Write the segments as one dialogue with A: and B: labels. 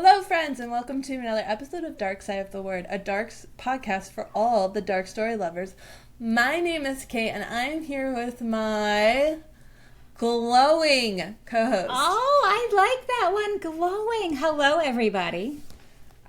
A: Hello, friends, and welcome to another episode of Dark Side of the Word, a dark podcast for all the dark story lovers. My name is Kait, and I'm here with my glowing co-host.
B: Oh, I like that one, glowing. Hello, everybody.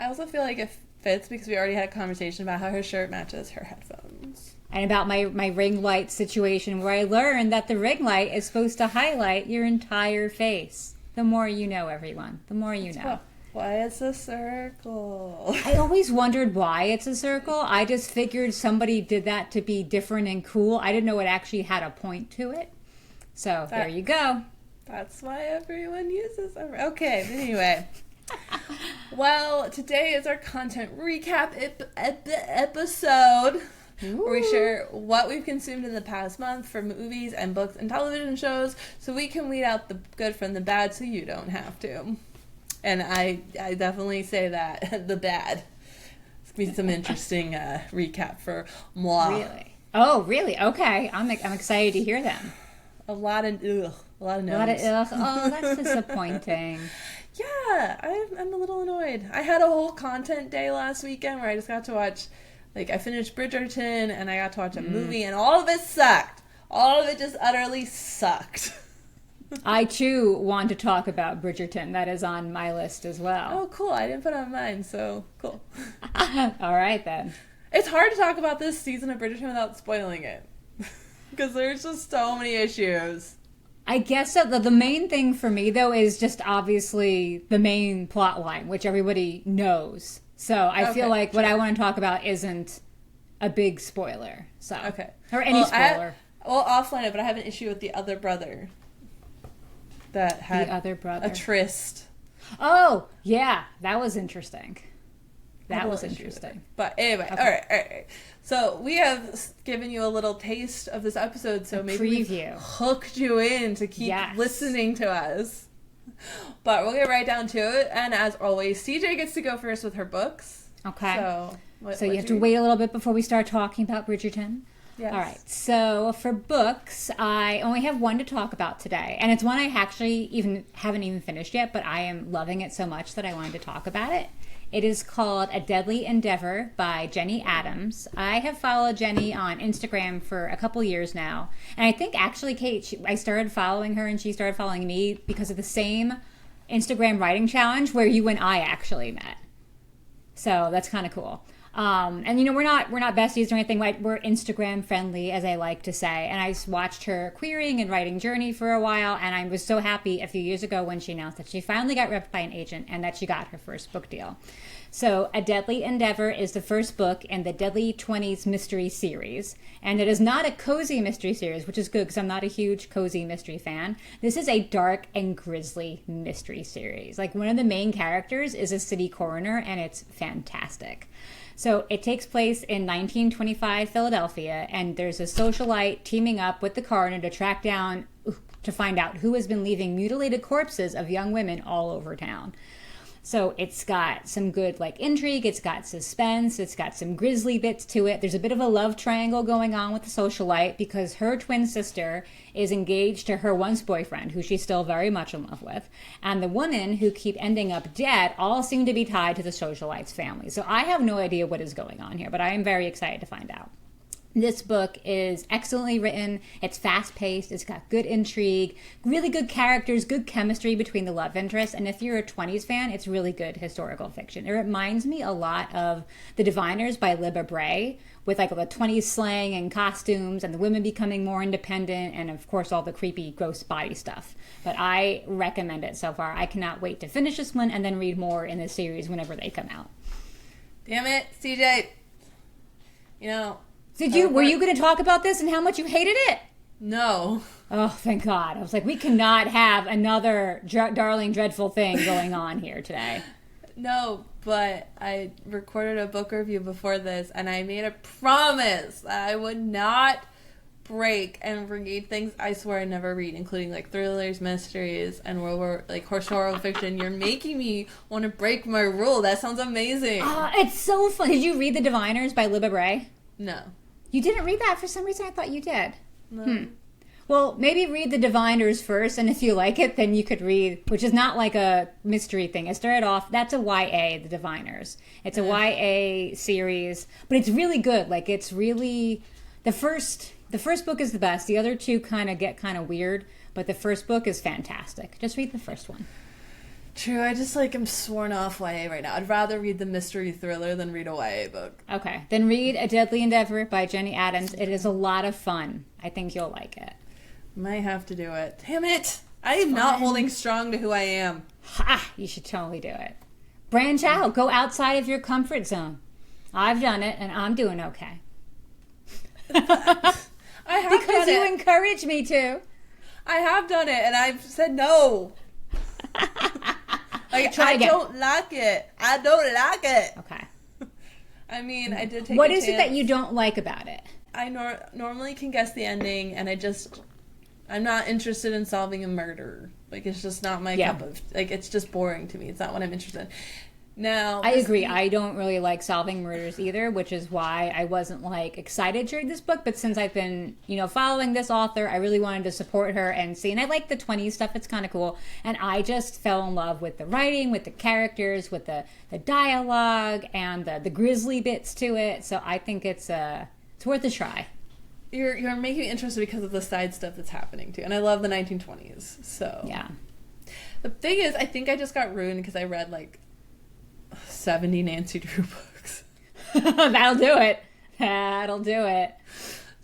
A: I also feel like it fits because we already had a conversation about how her shirt matches her headphones.
B: And about my ring light situation where I learned that the ring light is supposed to highlight your entire face. The more you know, everyone. The more you know.
A: Why it's a circle?
B: I always wondered why it's a circle. I just figured somebody did that to be different and cool. I didn't know it actually had a point to it. So there you go.
A: That's why everyone uses a... Okay, but anyway. Well, today is our content recap episode.
B: Ooh.
A: Where we share what we've consumed in the past month for movies and books and television shows so we can weed out the good from the bad so you don't have to. And I definitely say that, the bad. It's going to be some interesting recap for moi.
B: Really? Oh, really? Okay. I'm excited to hear them.
A: A lot of no's.
B: A lot of ugh. Oh, that's disappointing.
A: Yeah, I'm a little annoyed. I had a whole content day last weekend where I just got to watch, I finished Bridgerton and I got to watch a movie and all of it sucked. All of it just utterly sucked.
B: I, too, want to talk about Bridgerton. That is on my list as well.
A: Oh, cool. I didn't put it on mine, so cool.
B: All right, then.
A: It's hard to talk about this season of Bridgerton without spoiling it. Because there's just so many issues.
B: I guess so. The main thing for me, though, is just obviously the main plot line, which everybody knows. So I feel like what I want to talk about isn't a big spoiler. So
A: okay.
B: Or any spoiler.
A: Well, offline it, but I have an issue with the other brother. That had
B: the other brother.
A: A tryst.
B: Oh, yeah. That was interesting. That was interesting.
A: But anyway, okay. All right. So we have given you a little taste of this episode, so maybe we hooked you in to keep listening to us. But we'll get right down to it. And as always, CJ gets to go first with her books.
B: Okay.
A: So
B: you have to wait a little bit before we start talking about Bridgerton.
A: Yes.
B: All right, so for books, I only have one to talk about today. And it's one I actually haven't even finished yet, but I am loving it so much that I wanted to talk about it. It is called A Deadly Endeavor by Jenny Adams. I have followed Jenny on Instagram for a couple years now. And I think actually, Kait, I started following her and she started following me because of the same Instagram writing challenge where you and I actually met. So that's kind of cool. And we're not besties or anything. We're Instagram friendly, as I like to say. And I watched her querying and writing journey for a while, and I was so happy a few years ago when she announced that she finally got repped by an agent and that she got her first book deal. So A Deadly Endeavor is the first book in the Deadly 20s mystery series. And it is not a cozy mystery series, which is good because I'm not a huge cozy mystery fan. This is a dark and grisly mystery series. One of the main characters is a city coroner, and it's fantastic. So it takes place in 1925 Philadelphia, and there's a socialite teaming up with the coroner to find out who has been leaving mutilated corpses of young women all over town. So it's got some good intrigue, it's got suspense, it's got some grisly bits to it. There's a bit of a love triangle going on with the socialite because her twin sister is engaged to her once boyfriend, who she's still very much in love with. And the women who keep ending up dead all seem to be tied to the socialite's family. So I have no idea what is going on here, but I am very excited to find out. This book is excellently written. It's fast-paced. It's got good intrigue, really good characters, good chemistry between the love interests. And if you're a 20s fan, it's really good historical fiction. It reminds me a lot of The Diviners by Libba Bray, with all the 20s slang and costumes and the women becoming more independent and, of course, all the creepy, gross body stuff. But I recommend it so far. I cannot wait to finish this one and then read more in this series whenever they come out.
A: Damn it, CJ.
B: Were you going to talk about this and how much you hated it?
A: No.
B: Oh, thank God. I was like, we cannot have another darling, dreadful thing going on here today.
A: No, but I recorded a book review before this, and I made a promise that I would not break and read things I swear I never read, including thrillers, mysteries, and historical fiction. You're making me want to break my rule. That sounds amazing.
B: It's so fun. Did you read The Diviners by Libba Bray?
A: No.
B: You didn't read that? For some reason I thought you did.
A: No.
B: Well, maybe read The Diviners first, and if you like it, then you could read, which is not like a mystery thing. It started off, that's a YA, The Diviners. It's a YA series, but it's really good. Like, it's really, the first book is the best. The other two get kind of weird, but the first book is fantastic. Just read the first one.
A: True, I just am sworn off YA right now. I'd rather read the mystery thriller than read a YA book.
B: Okay, then read A Deadly Endeavor by Jenny Adams. It is a lot of fun. I think you'll like it.
A: Might have to do it. Damn it! I am not holding strong to who I am.
B: Ha! You should totally do it. Branch out. Go outside of your comfort zone. I've done it, and I'm doing okay.
A: I have
B: because you encouraged me to.
A: I have done it, and I've said no. I don't like it. I don't like it.
B: Okay.
A: I mean, I did take
B: What is it that you don't like about it?
A: I normally can guess the ending, and I'm not interested in solving a murder. It's just not my cup of... it's just boring to me. It's not what I'm interested in. Now...
B: I agree. I don't really like solving murders either, which is why I wasn't, excited to read this book. But since I've been, following this author, I really wanted to support her and see. And I like the 20s stuff. It's kind of cool. And I just fell in love with the writing, with the characters, with the dialogue, and the grisly bits to it. So I think it's worth a try.
A: You're making me interested because of the side stuff that's happening too, and I love the 1920s. So
B: yeah.
A: The thing is, I think I just got ruined because I read 70 Nancy Drew books.
B: That'll do it. That'll do it.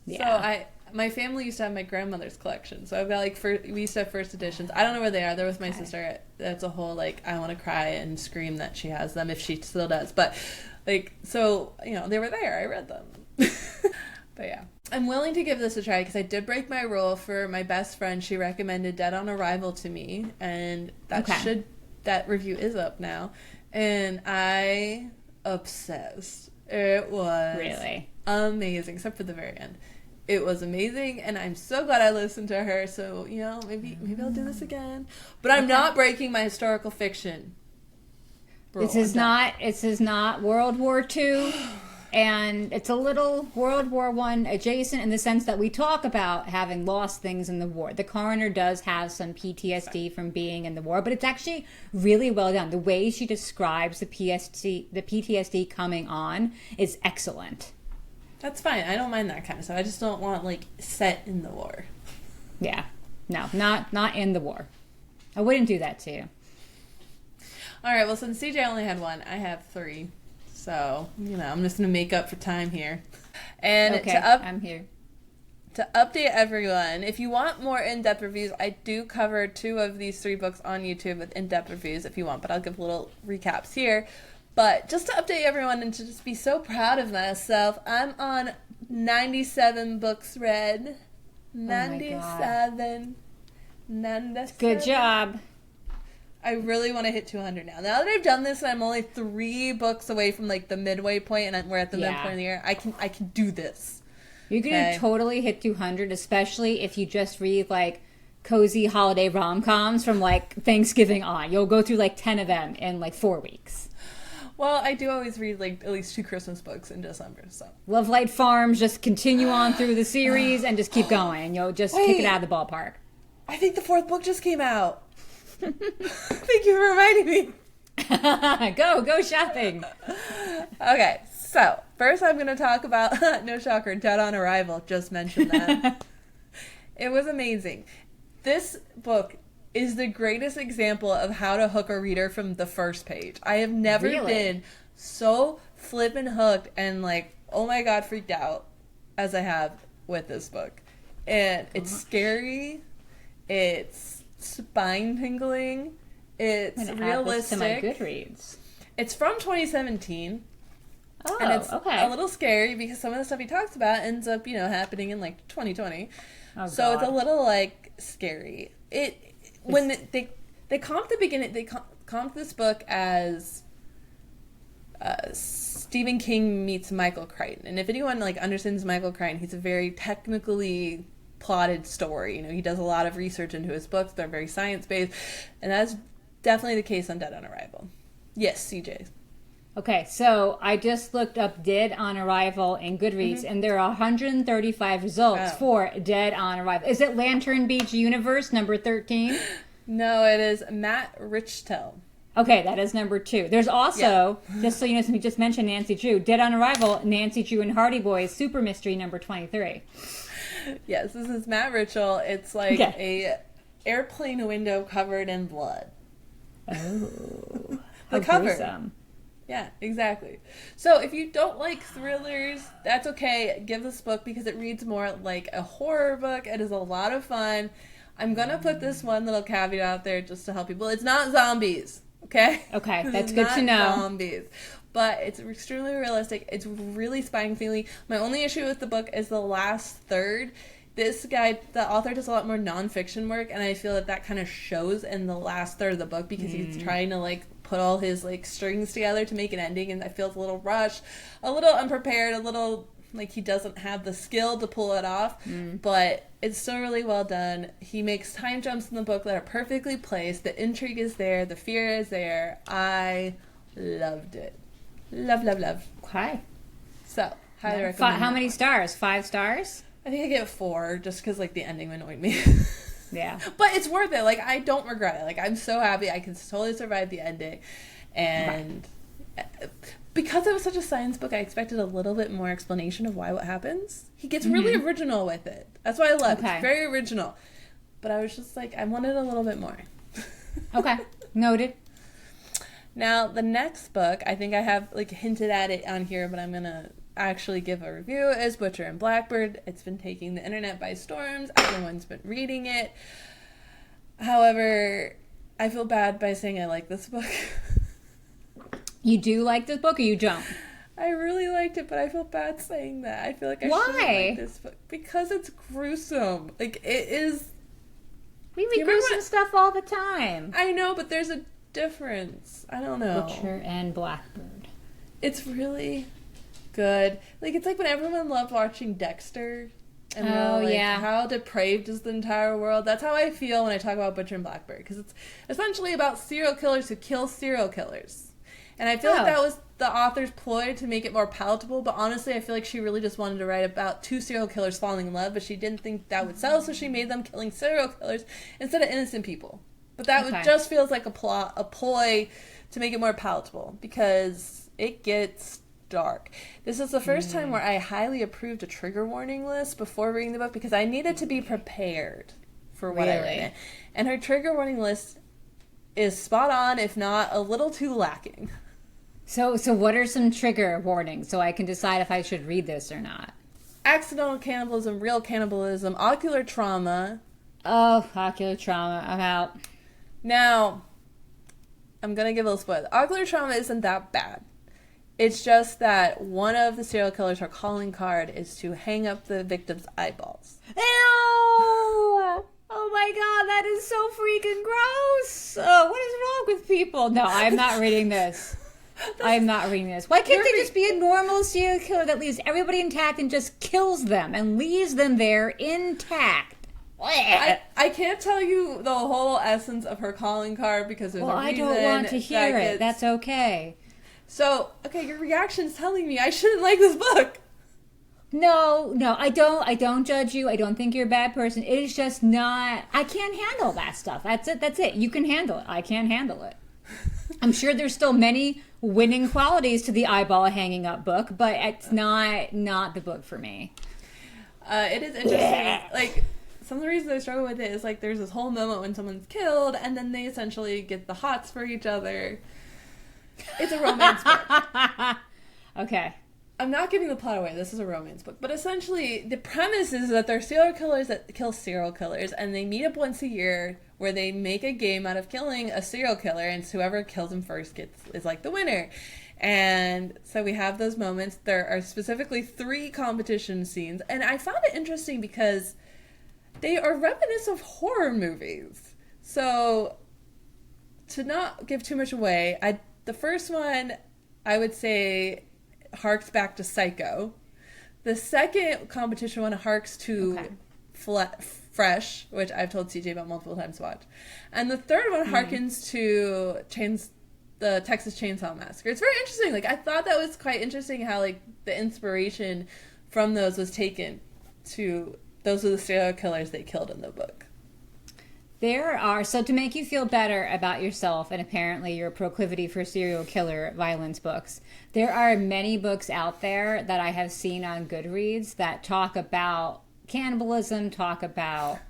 B: Yeah.
A: So my family used to have my grandmother's collection, so I've got we used to have first editions. I don't know where they are. They're with my sister. That's a whole I want to cry and scream that she has them if she still does. But so they were there. I read them. But yeah. I'm willing to give this a try because I did break my rule for my best friend. She recommended Dead on Arrival to me, and that review is up now, and I obsessed. It was
B: really
A: amazing, except for the very end. It was amazing, and I'm so glad I listened to her. So maybe I'll do this again. But I'm not breaking my historical fiction rule. This
B: is not World War II. And it's a little World War I adjacent in the sense that we talk about having lost things in the war. The coroner does have some PTSD from being in the war, but it's actually really well done. The way she describes the PTSD coming on is excellent.
A: That's fine. I don't mind that kind of stuff. I just don't want set in the war.
B: Yeah. No, not in the war. I wouldn't do that to you.
A: All right. Well, since CJ only had one, I have 3. So, I'm just going to make up for time here. And
B: okay, I'm here.
A: To update everyone, if you want more in-depth reviews, I do cover 2 of these 3 books on YouTube with in-depth reviews if you want, but I'll give little recaps here. But just to update everyone and to just be so proud of myself, I'm on 97 books read. 97. 97.
B: Good job.
A: I really want to hit 200 now. Now that I've done this, and I'm only 3 books away from the midway point, and we're at the midpoint of the year. I can do this.
B: You're gonna totally hit 200, especially if you just read cozy holiday rom-coms from Thanksgiving on. You'll go through 10 of them in 4 weeks.
A: Well, I do always read at least 2 Christmas books in December. So
B: Love Light Farms, just continue on through the series and just keep going, and you'll just kick it out of the ballpark.
A: I think the 4th book just came out. Thank you for reminding me.
B: Go shopping.
A: Okay, so first I'm going to talk about, no shocker, Dead on Arrival. Just mentioned that. It was amazing. This book is the greatest example of how to hook a reader from the first page. I have never been so flippin' hooked and oh my god, freaked out as I have with this book. And it's scary. It's spine tingling. It's realistic.
B: Add this to my Goodreads.
A: It's from 2017.
B: Oh,
A: and it's
B: okay.
A: a little scary because some of the stuff he talks about ends up, happening in 2020.
B: Oh,
A: so it's a little scary. When they comp the beginning, they comp this book as Stephen King meets Michael Crichton. And if anyone understands Michael Crichton, he's a very technically plotted story. He does a lot of research into his books. They're very science-based. And that's definitely the case on Dead on Arrival. Yes, CJ.
B: Okay, so I just looked up Dead on Arrival in Goodreads, and there are 135 results for Dead on Arrival. Is it Lantern Beach Universe, number 13?
A: No, it is Matt Richtel.
B: Okay, that is number 2. There's also, just so you know, since we just mentioned Nancy Drew, Dead on Arrival, Nancy Drew and Hardy Boys, Super Mystery, number 23.
A: Yes, this is Matt Richtel. It's like a airplane window covered in blood.
B: Oh.
A: The cover.
B: Gruesome.
A: Yeah, exactly. So if you don't like thrillers, that's okay. Give this book because it reads more like a horror book. It is a lot of fun. I'm going to put this one little caveat out there just to help people. It's not zombies, okay?
B: Okay, that's good to know.
A: Zombies. But it's extremely realistic. It's really spine-feeling. My only issue with the book is the last third. This guy, the author, does a lot more nonfiction work, and I feel that kind of shows in the last third of the book because he's trying to, like, put all his, like, strings together to make an ending, and I feel it's a little rushed, a little unprepared, a little like he doesn't have the skill to pull it off, but it's still really well done. He makes time jumps in the book that are perfectly placed. The intrigue is there. The fear is there. I loved it. Love.
B: Okay.
A: So, highly recommend.
B: How many stars? 5 stars?
A: I think I give it 4 just because, like, the ending annoyed me.
B: Yeah.
A: But it's worth it. Like, I don't regret it. Like, I'm so happy. I can totally survive the ending. And because it was such a science book, I expected a little bit more explanation of what happens. He gets really original with it. That's why I love it. It's very original. But I was just like, I wanted a little bit more.
B: Okay. Noted.
A: Now, the next book, I think I have, like, hinted at it on here, but I'm going to actually give a review, is Butcher and Blackbird. It's been taking the internet by storms. Everyone's been reading it. However, I feel bad by saying I like this book.
B: You do like this book or you don't?
A: I really liked it, but I feel bad saying that. I feel like I shouldn't like this book. Because it's gruesome. Like, it is...
B: We read gruesome stuff all the time.
A: I know, but there's a difference. I don't know.
B: Butcher and Blackbird.
A: It's really good. Like, it's like when everyone loved watching Dexter. And how depraved is the entire world. That's how I feel when I talk about Butcher and Blackbird. Because it's essentially about serial killers who kill serial killers. And I feel like that was the author's ploy to make it more palatable, but honestly, I feel like she really just wanted to write about 2 serial killers falling in love, but she didn't think that would sell, so she made them killing serial killers instead of innocent people. But that just feels like a ploy to make it more palatable, because it gets dark. This is the first time where I highly approved a trigger warning list before reading the book, because I needed to be prepared for what I read. And her trigger warning list is spot on, if not a little too lacking.
B: So what are some trigger warnings so I can decide if I should read this or not?
A: Accidental cannibalism, real cannibalism, ocular trauma.
B: Oh, ocular trauma. I'm out.
A: Now, I'm going to give a little spoiler. Ocular trauma isn't that bad. It's just that one of the serial killers, her calling card is to hang up the victim's eyeballs.
B: Ew! Oh my god, that is so freaking gross! What is wrong with people? No, I'm not reading this. I'm not reading this. Why can't they just be a normal serial killer that leaves everybody intact and just kills them and leaves them there intact?
A: I can't tell you the whole essence of her calling card because there's a reason.
B: I don't want to hear it. That's okay.
A: So, okay, your reaction's telling me I shouldn't like this book.
B: No, I don't judge you. I don't think you're a bad person. It is just not... I can't handle that stuff. That's it. You can handle it. I can't handle it. I'm sure there's still many winning qualities to the eyeball hanging up book, but it's not the book for me.
A: It is interesting. Like, some of the reasons I struggle with it is, like, there's this whole moment when someone's killed, and then they essentially get the hots for each other. It's a romance book.
B: Okay.
A: I'm not giving the plot away. This is a romance book. But essentially, the premise is that they're serial killers that kill serial killers, and they meet up once a year where they make a game out of killing a serial killer, and whoever kills him first is like the winner. And so we have those moments. There are specifically 3 competition scenes, and I found it interesting because they are reminiscent of horror movies. So, to not give too much away, the first one, I would say, harks back to Psycho. The second competition one harks to Fresh, which I've told CJ about multiple times to watch. And the third one harkens to the Texas Chainsaw Massacre. It's very interesting. Like, I thought that was quite interesting how, like, the inspiration from those was taken to, those are the serial killers they killed in the book.
B: There are, so to make you feel better about yourself and apparently your proclivity for serial killer violence books, there are many books out there that I have seen on Goodreads that talk about cannibalism, talk about,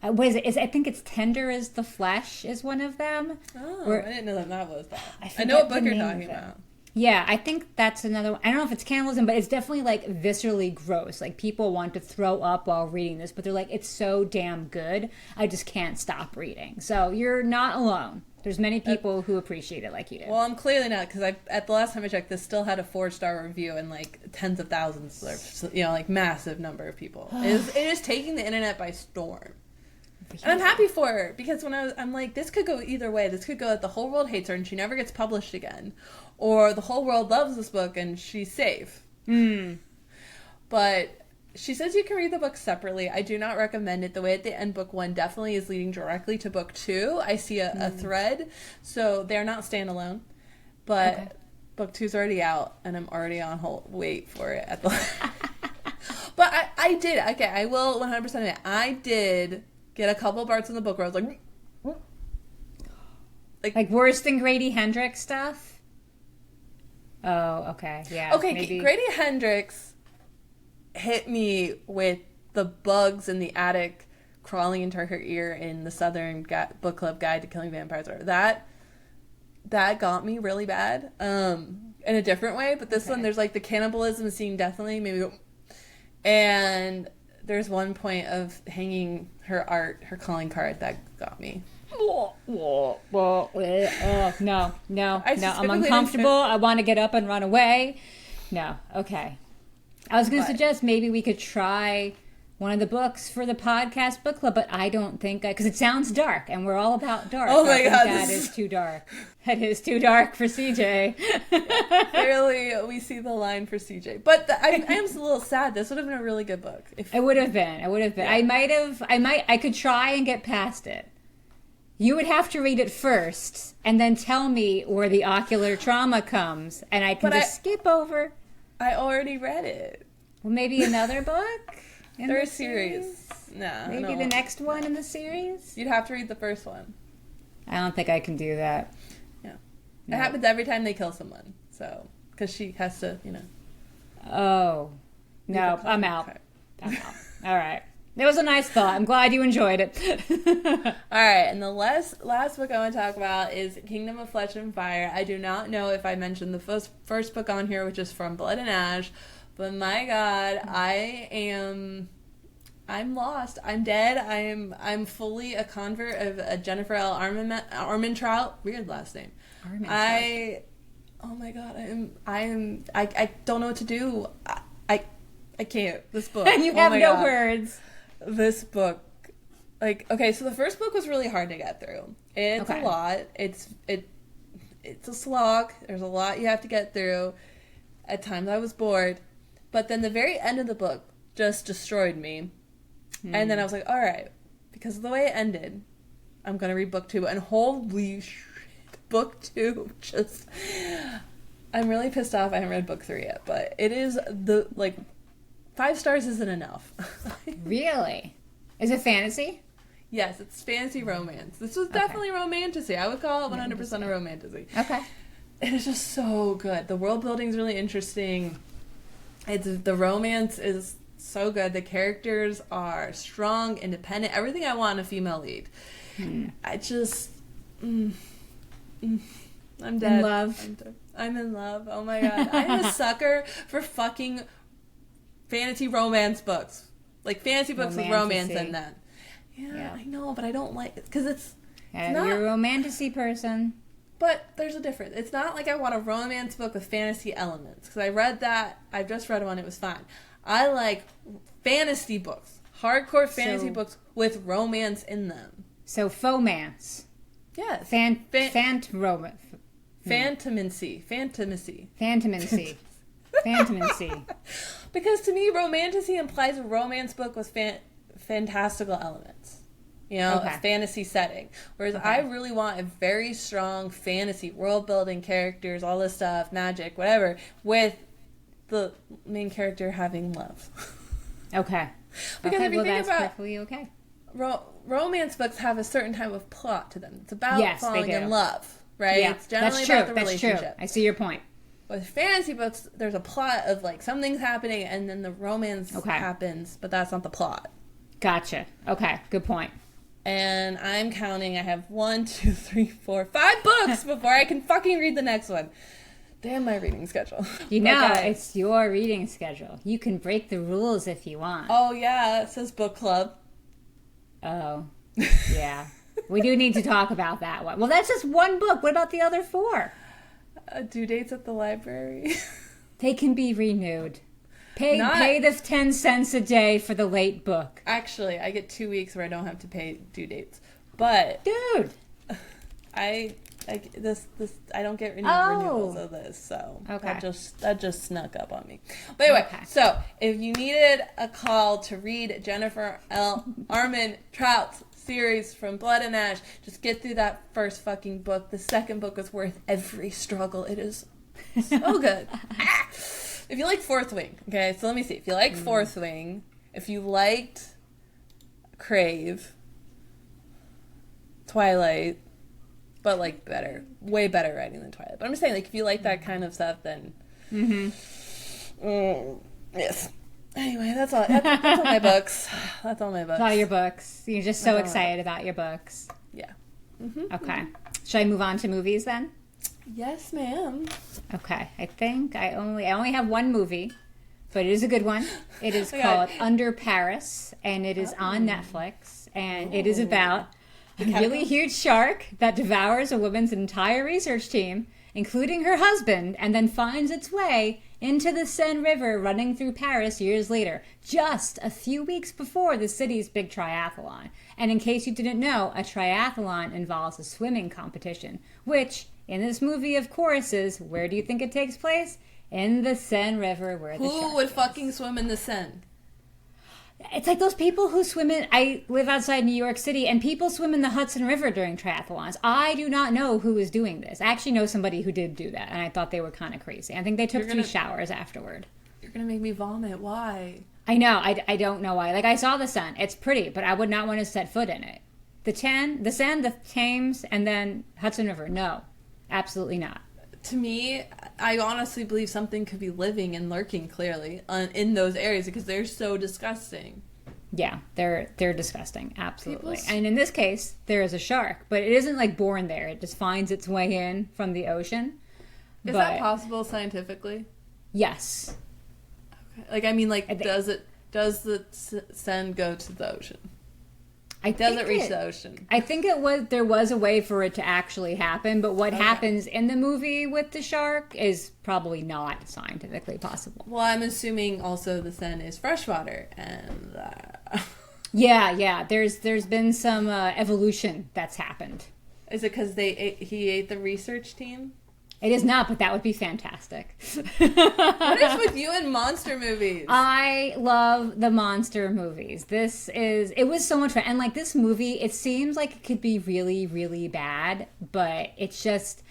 B: what is it? I think it's Tender as the Flesh is one of them.
A: Oh, I didn't know that was that.
B: I
A: know what book you're talking about.
B: Yeah, I think that's another one. I don't know if it's cannibalism, but it's definitely like viscerally gross. Like people want to throw up while reading this, but they're like, it's so damn good. I just can't stop reading. So you're not alone. There's many people who appreciate it like you do.
A: Well, I'm clearly not, because at the last time I checked, this still had a 4-star review and like tens of thousands, or, you know, like massive number of people. It is taking the internet by storm. And I'm happy for her, because when I'm like, this could go either way. This could go that the whole world hates her and she never gets published again. Or the whole world loves this book and she's safe. But she says you can read the book separately. I do not recommend it. The way at the end, book 1 definitely is leading directly to book 2. I see a thread. So they're not standalone. But book 2's already out and I'm already on wait for it at the But I did. Okay, I will 100% admit. I did get a couple parts in the book where I was
B: like worse than Grady Hendrix stuff? Oh, okay. Yeah.
A: Okay,
B: maybe.
A: Grady Hendrix hit me with the bugs in the attic crawling into her ear in the Southern Book Club Guide to Killing Vampires. That got me really bad in a different way. But this one, there's like the cannibalism scene definitely maybe. And there's one point of hanging her calling card that got me.
B: No, I'm uncomfortable. I want to get up and run away. No, okay. I was going to suggest maybe we could try one of the books for the podcast book club, but I don't think, because it sounds dark, and we're all about dark.
A: Oh my God.
B: That is too dark. That is too dark for CJ.
A: Yeah, clearly, we see the line for CJ. But I am a little sad. This would have been a really good book.
B: It would have been. Yeah. I could try and get past it. You would have to read it first and then tell me where the ocular trauma comes, and I can skip over.
A: I already read it.
B: Well, maybe another book in
A: They're
B: the
A: a series. No,
B: maybe the next one in the series.
A: You'd have to read the first one.
B: I don't think I can do that.
A: Yeah, no. It happens every time they kill someone. So, because she has to, you know.
B: Oh, no, I'm out. I'm out. All right. It was a nice thought. I'm glad you enjoyed it.
A: All right, and the last book I want to talk about is Kingdom of Flesh and Fire. I do not know if I mentioned the first book on here, which is From Blood and Ash, but my God, I'm lost. I'm dead. I'm fully a convert of a Jennifer L. Armentrout. Weird last name. Oh my God, I don't know what to do. I can't. This book.
B: You have no words.
A: This book, like, okay, so the first book was really hard to get through. It's a lot. It's a slog. There's a lot you have to get through. At times I was bored. But then the very end of the book just destroyed me. And then I was like, all right, because of the way it ended, I'm going to read book 2. And holy shit, book 2 just... I'm really pissed off I haven't read book 3 yet. But it is 5 stars isn't enough.
B: Really? Is it fantasy?
A: Yes, it's fantasy romance. This was definitely romantasy. I would call it 100% a romantasy.
B: Okay.
A: It is just so good. The world building is really interesting. The romance is so good. The characters are strong, independent. Everything I want in a female lead. I just... I'm dead.
B: In love.
A: I'm in love. Oh my God. I'm a sucker for fucking... fantasy romance books. Like fantasy books with romance in them. Yeah, I know, but I don't like it because it's not...
B: You're a romantasy person.
A: But there's a difference. It's not like I want a romance book with fantasy elements. Because I read that. I just read one. It was fine. I like fantasy books. Hardcore fantasy books with romance in them.
B: So fomance.
A: Yes.
B: Fantamancy.
A: Because to me, romantasy implies a romance book with fantastical elements. a fantasy setting. Whereas I really want a very strong fantasy, world building, characters, all this stuff, magic, whatever, with the main character having love.
B: Okay.
A: Because if you think
B: that's
A: about
B: perfectly okay.
A: Romance books have a certain type of plot to them. It's about falling in love, right?
B: Yeah,
A: it's generally about the relationship.
B: True. I see your point.
A: With fantasy books, there's a plot of like something's happening and then the romance happens, but that's not the plot.
B: Gotcha. Okay, good point.
A: And I'm counting. I have 1, 2, 3, 4, 5 books before I can fucking read the next one. Damn my reading schedule.
B: It's your reading schedule. You can break the rules if you want.
A: Oh, yeah. It says book club.
B: Oh, yeah. We do need to talk about that one. Well, that's just one book. What about the other 4?
A: Due dates at the library.
B: They can be renewed. Pay the 10 cents a day for the late book.
A: Actually, I get 2 weeks where I don't have to pay due dates. But...
B: Dude!
A: I don't get renewals of this, so that just snuck up on me. But anyway, so if you needed a call to read Jennifer L. Armen Trout's series from Blood and Ash, just get through that first fucking book. The second book is worth every struggle. It is so good. If you like Fourth Wing, okay, so let me see. If you like Fourth Wing, if you liked Crave, Twilight, but like better, way better writing than Twilight. But I'm just saying, like, if you like that kind of stuff, then yes. Anyway, that's all. That's all my books. That's all my books.
B: All your books. You're just so excited about your books.
A: Yeah.
B: Okay. Should I move on to movies then?
A: Yes, ma'am.
B: Okay. I think I only have one movie, but it is a good one. It is called Under Paris, and it is on Netflix, and it is about a really huge shark that devours a woman's entire research team, including her husband, and then finds its way into the Seine River running through Paris years later, just a few weeks before the city's big triathlon. And in case you didn't know, a triathlon involves a swimming competition, which, in this movie, of course, is, where do you think it takes place? In the Seine River, where the shark
A: Who would fucking swim in the Seine?
B: It's like those people who swim in... I live outside New York City, and people swim in the Hudson River during triathlons. I do not know who is doing this. I actually know somebody who did do that, and I thought they were kind of crazy. I think they took 3 showers afterward.
A: You're going to make me vomit. Why?
B: I know. I don't know why. Like, I saw the Seine. It's pretty, but I would not want to set foot in it. The Seine, the Thames, and then Hudson River. No. Absolutely not.
A: To me, I honestly believe something could be living and lurking clearly in those areas because they're so disgusting.
B: Yeah, they're disgusting. Absolutely. And in this case, there is a shark, but it isn't like born there. It just finds its way in from the ocean.
A: Is that possible scientifically?
B: Yes.
A: Okay. Like, I mean, like, does the Seine go to the ocean? Does it reach the ocean?
B: I think there was a way for it to actually happen, but what happens in the movie with the shark is probably not scientifically possible.
A: Well, I'm assuming also the Seine is freshwater, and
B: yeah. There's been some evolution that's happened.
A: Is it because he ate the research team?
B: It is not, but that would be fantastic.
A: What is with you and monster movies?
B: I love the monster movies. It was so much fun. And like this movie, it seems like it could be really, really bad, but it's just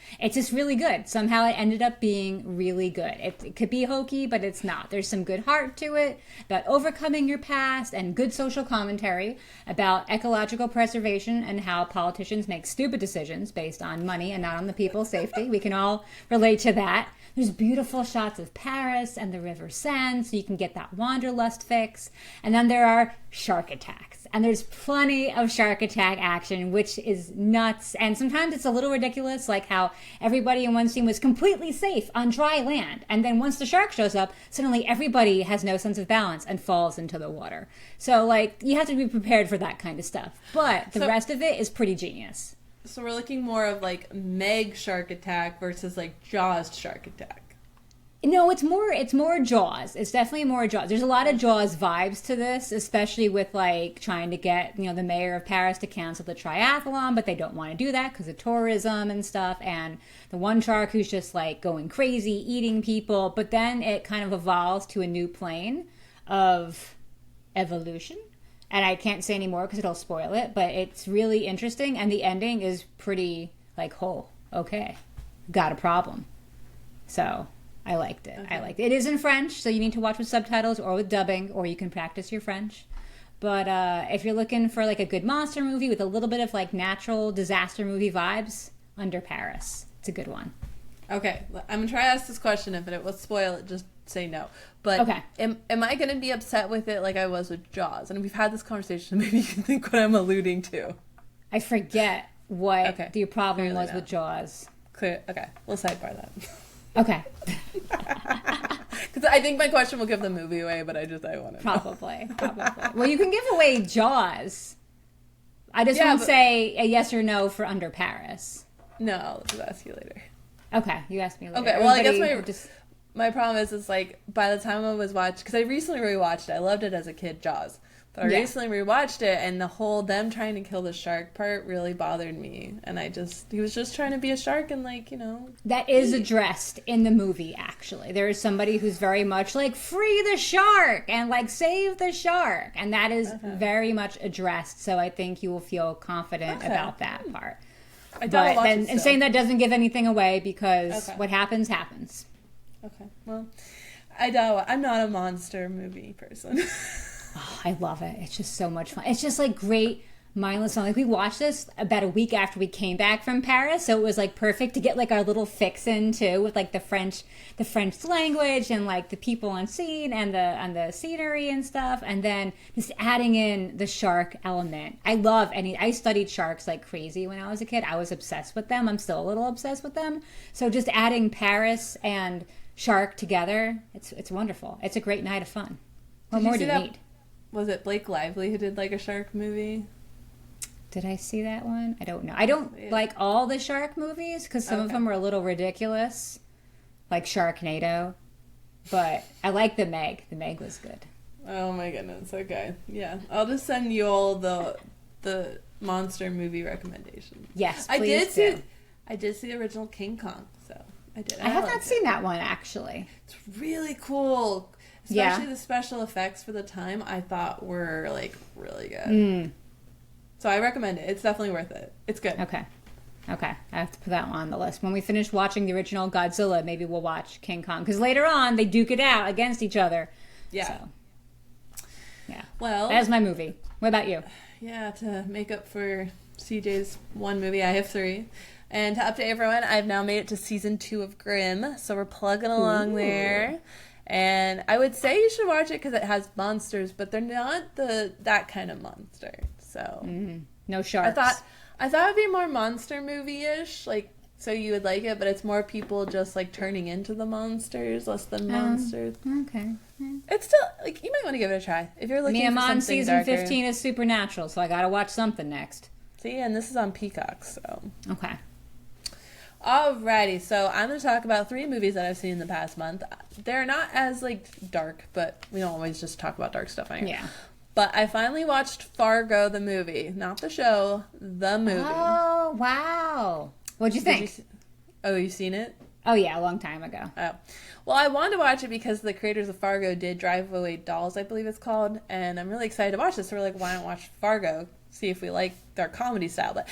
B: really good. Somehow it ended up being really good. It could be hokey, but it's not. There's some good heart to it about overcoming your past and good social commentary about ecological preservation and how politicians make stupid decisions based on money and not on the people's safety. We can all relate to that. There's beautiful shots of Paris and the River Seine, so you can get that wanderlust fix. And then there are shark attacks. And there's plenty of shark attack action, which is nuts. And sometimes it's a little ridiculous, like how everybody in one scene was completely safe on dry land. And then once the shark shows up, suddenly everybody has no sense of balance and falls into the water. So, like, you have to be prepared for that kind of stuff. But the rest of it is pretty genius.
A: So we're looking more of like Meg shark attack versus like Jaws shark attack.
B: No, it's more Jaws. It's definitely more Jaws. There's a lot of Jaws vibes to this, especially with like trying to get, the mayor of Paris to cancel the triathlon, but they don't want to do that because of tourism and stuff. And the one shark who's just like going crazy, eating people. But then it kind of evolves to a new plane of evolution. And I can't say any more because it'll spoil it, but it's really interesting, and the ending is pretty like, oh, okay, got a problem. So I liked it.
A: Okay.
B: I liked it. It is in French, so you need to watch with subtitles or with dubbing, or you can practice your French. But if you're looking for like a good monster movie with a little bit of like natural disaster movie vibes, Under Paris. It's a good one.
A: Okay, I'm gonna try to ask this question. If it will spoil it, just say no. But
B: okay,
A: am I gonna be upset with it like I was with Jaws? And we've had this conversation, so maybe you can think what I'm alluding to.
B: I forget what the problem was with Jaws.
A: Clear. Okay, we'll sidebar that.
B: Okay.
A: Because I think my question will give the movie away, but I want to
B: Probably. Well, you can give away Jaws. I just won't say a yes or no for Under Paris.
A: No, I'll just ask you later.
B: Okay, you asked me later.
A: Okay, well, I guess my problem is like, by the time I was watching, because I recently rewatched it. I loved it as a kid, Jaws. But I recently rewatched it, and the whole them trying to kill the shark part really bothered me. And he was just trying to be a shark and like, you know.
B: That is addressed in the movie, actually. There is somebody who's very much like, free the shark and like, save the shark. And that is very much addressed. So I think you will feel confident about that part. And saying that doesn't give anything away because what happens, happens.
A: Okay. Well, I'm not a monster movie person.
B: Oh, I love it. It's just so much fun. It's just like great mindless fun. Like we watched this about a week after we came back from Paris, so it was like perfect to get like our little fix in too with like the French language and like the people on scene and the scenery and stuff, and then just adding in the shark element. I studied sharks like crazy when I was a kid. I was obsessed with them. I'm still a little obsessed with them. So just adding Paris and shark together, it's wonderful. It's a great night of fun. What more do you need?
A: Was it Blake Lively who did like a shark movie?
B: Did I see that one? I don't know. I don't like all the shark movies because some of them are a little ridiculous, like Sharknado. But I like The Meg. The Meg was good.
A: Oh my goodness. Okay. Yeah. I'll just send you all the monster movie recommendations.
B: Yes, please do.
A: I did see the original King Kong, so I did.
B: I have not seen that one, actually.
A: It's really cool. Especially the special effects for the time, I thought were like really good. So I recommend it. It's definitely worth it. It's good.
B: Okay. I have to put that one on the list. When we finish watching the original Godzilla, maybe we'll watch King Kong. Because later on, they duke it out against each other.
A: Yeah.
B: So, yeah.
A: Well,
B: that's my movie. What about you?
A: Yeah, to make up for CJ's one movie, I have 3. And to update everyone, I've now made it to season 2 of Grimm. So we're plugging along there. And I would say you should watch it because it has monsters, but they're not that kind of monster. So
B: no sharks.
A: I thought it'd be more monster movie-ish, like so you would like it, but it's more people just like turning into the monsters, less than monsters.
B: Okay.
A: It's still like you might want to give it a try if you're looking for something
B: season
A: darker.
B: 15 is Supernatural, so I got to watch something next.
A: See, and this is on Peacock, so
B: okay.
A: Alrighty, so I'm going to talk about 3 movies that I've seen in the past month. They're not as, like, dark, but we don't always just talk about dark stuff on here.
B: Yeah.
A: But I finally watched Fargo, the movie. Not the show, the movie.
B: Oh, wow. What'd you think?
A: You've seen it?
B: Oh, yeah, a long time ago.
A: Oh. Well, I wanted to watch it because the creators of Fargo did Drive Away Dolls, I believe it's called, and I'm really excited to watch this. So we're like, why not watch Fargo, see if we like their comedy style. But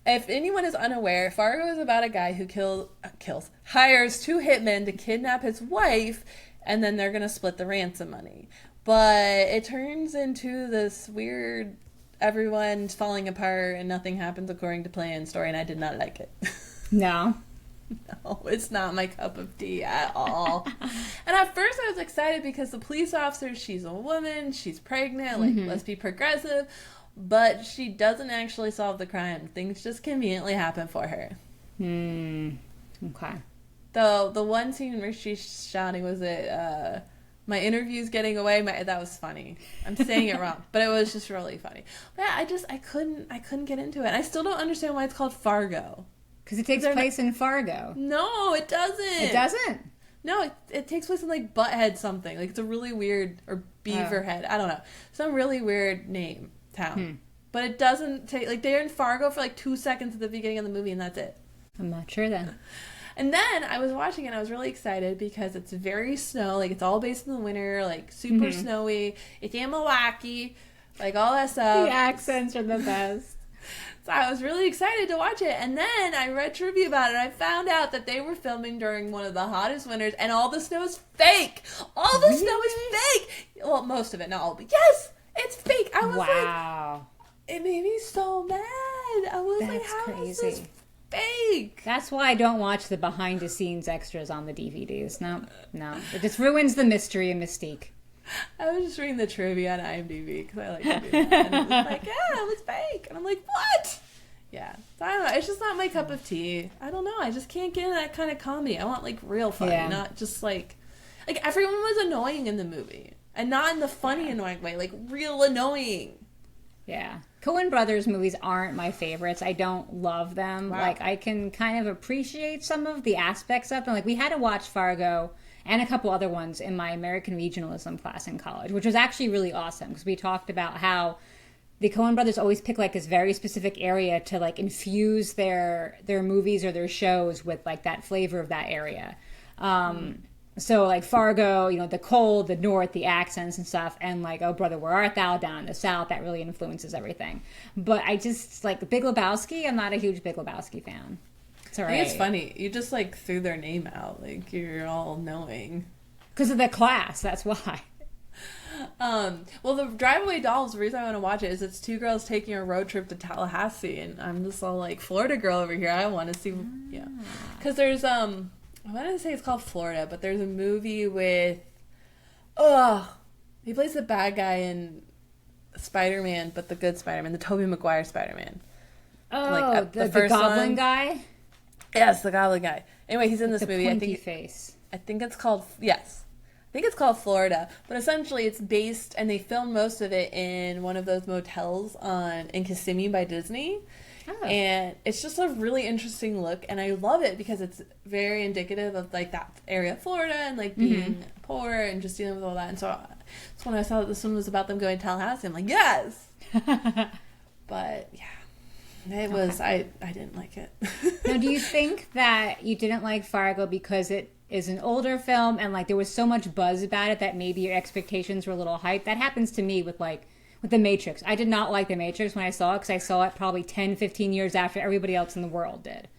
A: if anyone is unaware, Fargo is about a guy who hires 2 hitmen to kidnap his wife, and then they're going to split the ransom money. But it turns into this weird, everyone's falling apart and nothing happens according to plan story, and I did not like it.
B: No.
A: No, it's not my cup of tea at all. And at first I was excited because the police officer, she's a woman, she's pregnant, like, let's be progressive. But she doesn't actually solve the crime. Things just conveniently happen for her.
B: Okay.
A: The one scene where she's shouting, was it, my interview's getting away? That was funny. I'm saying it wrong, but it was just really funny. But yeah, I couldn't get into it. I still don't understand why it's called Fargo.
B: Because it takes place in Fargo.
A: No, it doesn't.
B: It doesn't?
A: No, it takes place in, like, Butthead something. Like, it's a really weird, or Beaverhead. I don't know. Some really weird name. Town. But it doesn't take, like, they're in Fargo for like 2 seconds at the beginning of the movie and that's it.
B: I'm not sure then.
A: And then I was watching it and I was really excited because it's very snow, like it's all based in the winter, like super snowy. It's in Milwaukee. like all that stuff.
B: The accents are the best.
A: So I was really excited to watch it, and then I read trivia about it, and I found out that they were filming during one of the hottest winters, and all the snow is fake. All the snow is fake. Well, most of it, not all, but yes, it's fake. I was like, it made me so mad. I was like, how is this fake?
B: That's why I don't watch the behind the scenes extras on the DVDs. No. It just ruins the mystery and mystique.
A: I was just reading the trivia on IMDb because I like to do that. And it was like, yeah, it was fake. And I'm like, what? Yeah. So I don't know. It's just not my cup of tea. I don't know. I just can't get into that kind of comedy. I want like real funny, not just like everyone was annoying in the movie. And not in the funny annoying way, like real annoying.
B: Yeah. Coen Brothers movies aren't my favorites. I don't love them. Wow. Like I can kind of appreciate some of the aspects of them. Like we had to watch Fargo and a couple other ones in my American regionalism class in college, which was actually really awesome because we talked about how the Coen brothers always pick like this very specific area to like infuse their movies or their shows with like that flavor of that area. So like Fargo, you know, the cold, the north, the accents and stuff, and like Oh Brother, Where Art Thou down in the south, that really influences everything. But I just like the Big Lebowski, I'm not a huge Big Lebowski fan. It's all right.
A: I think it's funny. You just like threw their name out. Like you're all knowing.
B: Because of the class, that's why.
A: Well, the Drive-Away Dolls, the reason I want to watch it is it's two girls taking a road trip to Tallahassee, and I'm just all like Florida girl over here. I want to see, because there's I want to say it's called Florida, but there's a movie with, he plays the bad guy in Spider-Man, but the good Spider-Man, the Tobey Maguire Spider-Man.
B: Oh, like, the first Goblin guy.
A: Yes, the Goblin guy. Anyway, he's in this movie.
B: Pointy face.
A: I think it's called Florida, but essentially it's based, and they filmed most of it in one of those motels in Kissimmee by Disney. Oh. And it's just a really interesting look, and I love it because it's very indicative of like that area of Florida and like being poor and just dealing with all that. And so when I saw that this one was about them going to Tallahassee, I'm like, yes. But yeah. It was, I didn't like it.
B: Now, do you think that you didn't like Fargo because it is an older film and like there was so much buzz about it that maybe your expectations were a little hyped? That happens to me with The Matrix. I did not like The Matrix when I saw it because I saw it probably 10, 15 years after everybody else in the world did.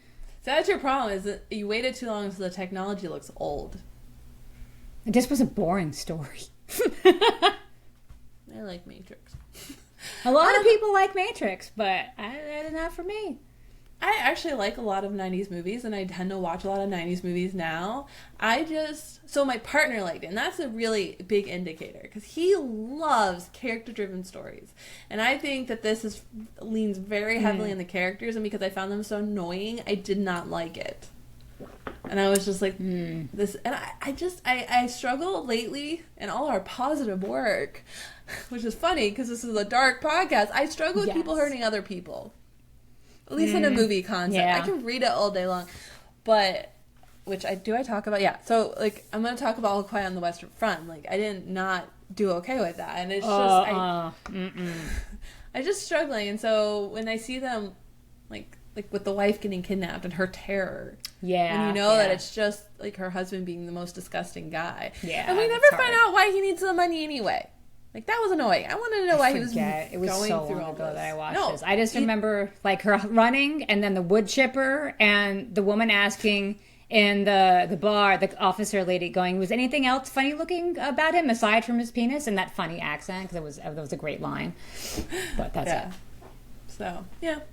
A: So that's your problem, is that you waited too long so the technology looks old.
B: It just was a boring story.
A: I like Matrix.
B: A lot of people like Matrix, but it's not for me.
A: I actually like a lot of 90s movies, and I tend to watch a lot of 90s movies now. So my partner liked it, and that's a really big indicator, because he loves character-driven stories. And I think that this leans very heavily on the characters, and because I found them so annoying, I did not like it. And I was just like, this, and I struggle lately in all our positive work, which is funny because this is a dark podcast. I struggle with people hurting other people, at least in a movie concept. Yeah. I can read it all day long, but I talk about? Yeah. So like, I'm going to talk about All Quiet on the Western Front. Like, I did not do okay with that, and it's just I just struggling. And so when I see them, like with the wife getting kidnapped and her terror. Yeah. And you know that it's just like her husband being the most disgusting guy. Yeah. And we never find out why he needs the money anyway. Like, that was annoying. I wanted to know why he was
B: It was
A: going
B: so
A: through
B: long
A: all
B: ago
A: this.
B: that I watched this. I just remember like her running and then the wood chipper and the woman asking in the bar, the officer lady going, was anything else funny looking about him aside from his penis? And that funny accent, because that was a great line. But that's it.
A: So, yeah. Okay.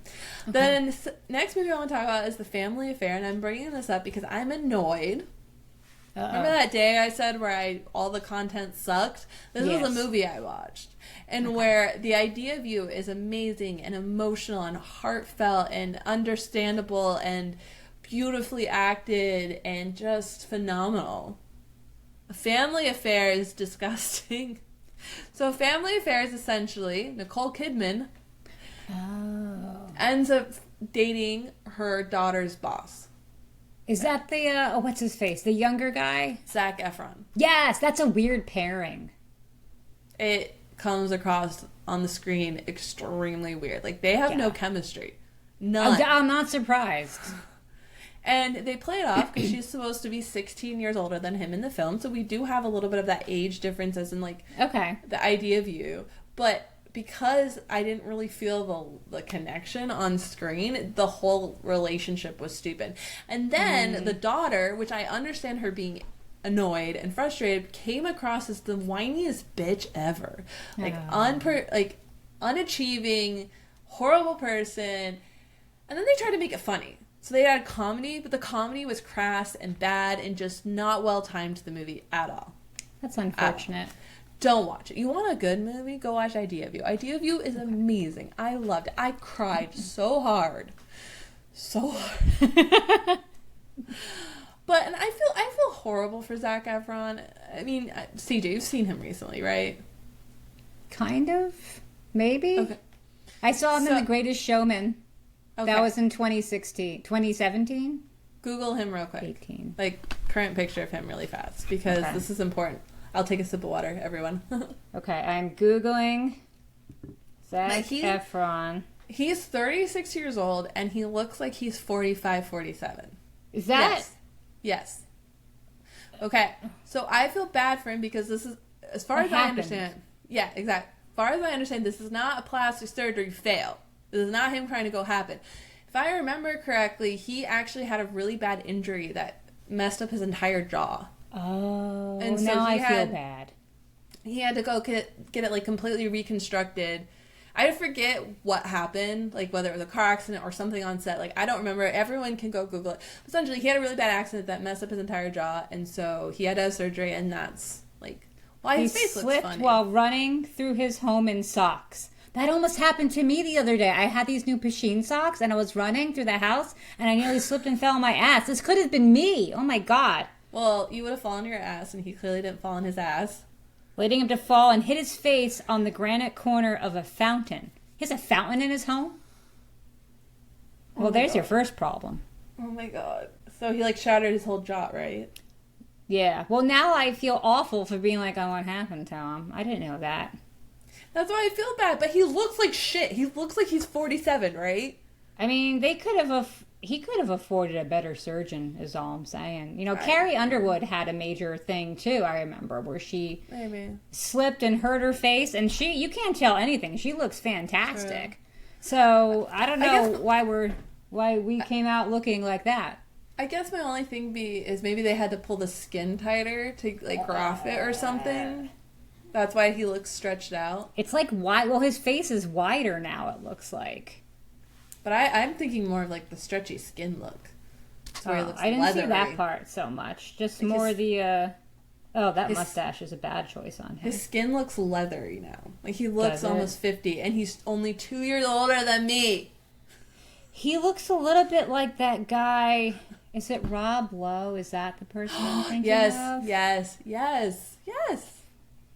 A: Then next movie I want to talk about is The Family Affair, and I'm bringing this up because I'm annoyed. Remember that day I said where all the content sucked? This was a movie I watched. And where the idea of you is amazing and emotional and heartfelt and understandable and beautifully acted and just phenomenal. A Family Affair is disgusting. So Family Affair is essentially Nicole Kidman ends up dating her daughter's boss.
B: Is that the, what's his face? The younger guy?
A: Zac Efron.
B: Yes, that's a weird pairing.
A: It comes across on the screen extremely weird. Like, they have no chemistry. None.
B: I'm not surprised.
A: And they play it off because she's supposed to be 16 years older than him in the film. So we do have a little bit of that age difference as in, like, the idea of you. But because I didn't really feel the connection on screen, the whole relationship was stupid. And then the daughter, which I understand her being annoyed and frustrated, came across as the whiniest bitch ever. Like, unachieving, horrible person. And then they tried to make it funny. So they had comedy, but the comedy was crass and bad and just not well timed to the movie at all.
B: That's unfortunate.
A: Don't watch it. You want a good movie? Go watch Idea of You. Idea of You is amazing. I loved it. I cried so hard. So hard. But, and I feel horrible for Zac Efron. I mean, CJ, you've seen him recently, right?
B: Kind of. Maybe.
A: Okay.
B: I saw him in The Greatest Showman.
A: Okay.
B: That was in 2017?
A: Google him real quick.
B: 18.
A: Like, current picture of him really fast, because this is important. I'll take a sip of water, everyone.
B: Okay, I'm Googling Zac Efron.
A: He's 36 years old, and he looks like he's 45, 47.
B: Is that...
A: Yes. Okay, so I feel bad for him because this is, as far as I understand... Yeah, exactly. As far as I understand, this is not a plastic surgery fail. This is not him trying to go happen. If I remember correctly, he actually had a really bad injury that messed up his entire jaw.
B: Oh,
A: and so
B: now I feel bad.
A: He had to go get it like completely reconstructed. I forget what happened, like whether it was a car accident or something on set. Like, I don't remember. Everyone can go Google it. Essentially, he had a really bad accident that messed up his entire jaw, and so he had to have surgery, and that's like why his face looks funny. He slipped
B: while running through his home in socks. That almost happened to me the other day. I had these new Pachine socks, and I was running through the house, and I nearly slipped and fell on my ass. This could have been me. Oh, my God.
A: Well, you would have fallen on your ass, and he clearly didn't fall on his ass.
B: Leading him to fall and hit his face on the granite corner of a fountain. He has a fountain in his home? Well, there's your first problem.
A: Oh, my God. So he, like, shattered his whole jaw, right?
B: Yeah. Well, now I feel awful for being like, oh, what happened to him? I didn't know that.
A: That's why I feel bad, but he looks like shit. He looks like he's 47, right?
B: I mean, he could have afforded a better surgeon, is all I'm saying. You know, Carrie Underwood had a major thing, too, I remember, where she slipped and hurt her face, and you can't tell anything. She looks fantastic. True. So, I don't know why we came out looking like that.
A: I guess my only thing is maybe they had to pull the skin tighter to, like, graft it or something. That's why he looks stretched out.
B: It's like wide. Well, his face is wider now, it looks like.
A: But I'm thinking more of like the stretchy skin look. Where he looks
B: I didn't
A: leathery.
B: see that part so much. Just like more that mustache is a bad choice on him.
A: His skin looks leathery now. Like he looks almost 50, and he's only 2 years older than me.
B: He looks a little bit like that guy. Is it Rob Lowe? Is that the person I'm thinking of?
A: Yes.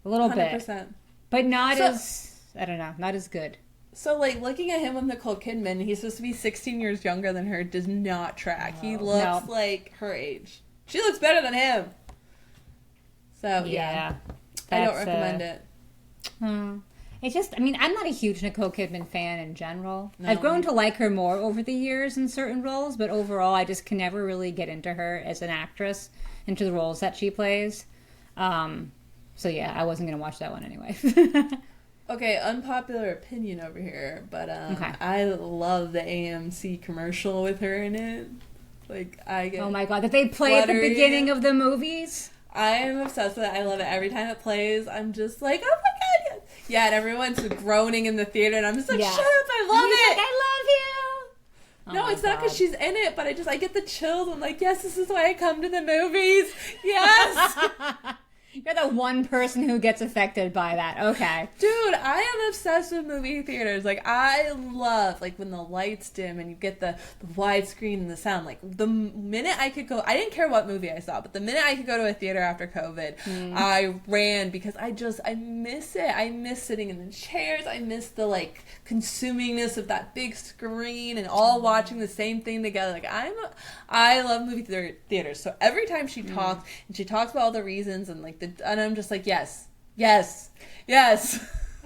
B: A little
A: 100%.
B: bit. But not as good.
A: So, like, looking at him with Nicole Kidman, he's supposed to be 16 years younger than her, does not track. He looks like her age. She looks better than him. So, yeah. I don't recommend it.
B: It's just, I mean, I'm not a huge Nicole Kidman fan in general. No. I've grown to like her more over the years in certain roles, but overall, I just can never really get into her as an actress, into the roles that she plays. So yeah, I wasn't going to watch that one anyway.
A: Okay, unpopular opinion over here, but I love the AMC commercial with her in it. Like, I get
B: oh my God, that they play at the beginning of the movies?
A: I am obsessed with it. I love it. Every time it plays, I'm just like, oh my God. Yeah, and everyone's groaning in the theater, and I'm just like, shut up, I love it.
B: Like, I love you.
A: No, it's not because she's in it, but I get the chills. I'm like, yes, this is why I come to the movies. Yes.
B: You're the one person who gets affected by that. Okay.
A: Dude, I am obsessed with movie theaters. Like, I love, like, when the lights dim and you get the widescreen and the sound. Like, the minute I could go... I didn't care what movie I saw, but the minute I could go to a theater after COVID, I ran because I miss it. I miss sitting in the chairs. I miss the, like, consumingness of that big screen and all watching the same thing together. Like, I love movie theaters. So every time she talks, and she talks about all the reasons and, like, and I'm just like, yes.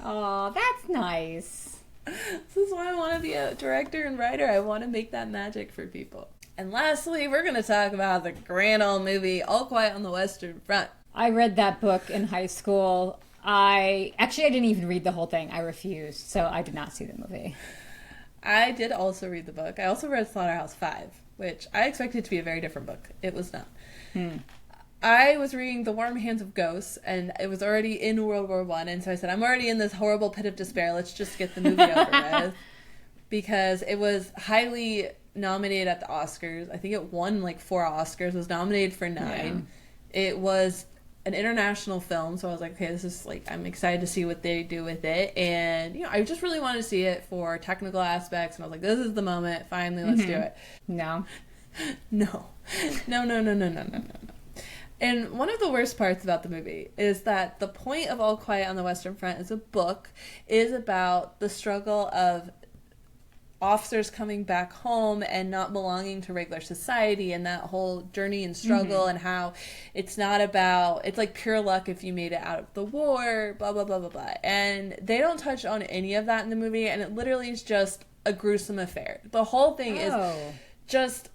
B: Oh, that's nice.
A: This is why I want to be a director and writer. I want to make that magic for people. And lastly, we're going to talk about the grand old movie, All Quiet on the Western Front.
B: I read that book in high school. I didn't even read the whole thing. I refused, so I did not see the movie.
A: I did also read the book. I also read Slaughterhouse-Five, which I expected to be a very different book. It was not. I was reading The Warm Hands of Ghosts, and it was already in World War One, and so I said, I'm already in this horrible pit of despair. Let's just get the movie over with. Because it was highly nominated at the Oscars. I think it won like 4 Oscars, was nominated for 9. Yeah. It was an international film, so I was like, okay, this is like, I'm excited to see what they do with it. And, I just really wanted to see it for technical aspects, and I was like, this is the moment, finally, let's do it.
B: No.
A: No. And one of the worst parts about the movie is that the point of All Quiet on the Western Front is a book, is about the struggle of officers coming back home and not belonging to regular society, and that whole journey and struggle, and how it's not about, it's like pure luck if you made it out of the war, blah, blah, blah, blah, blah. And they don't touch on any of that in the movie, and it literally is just a gruesome affair. The whole thing is just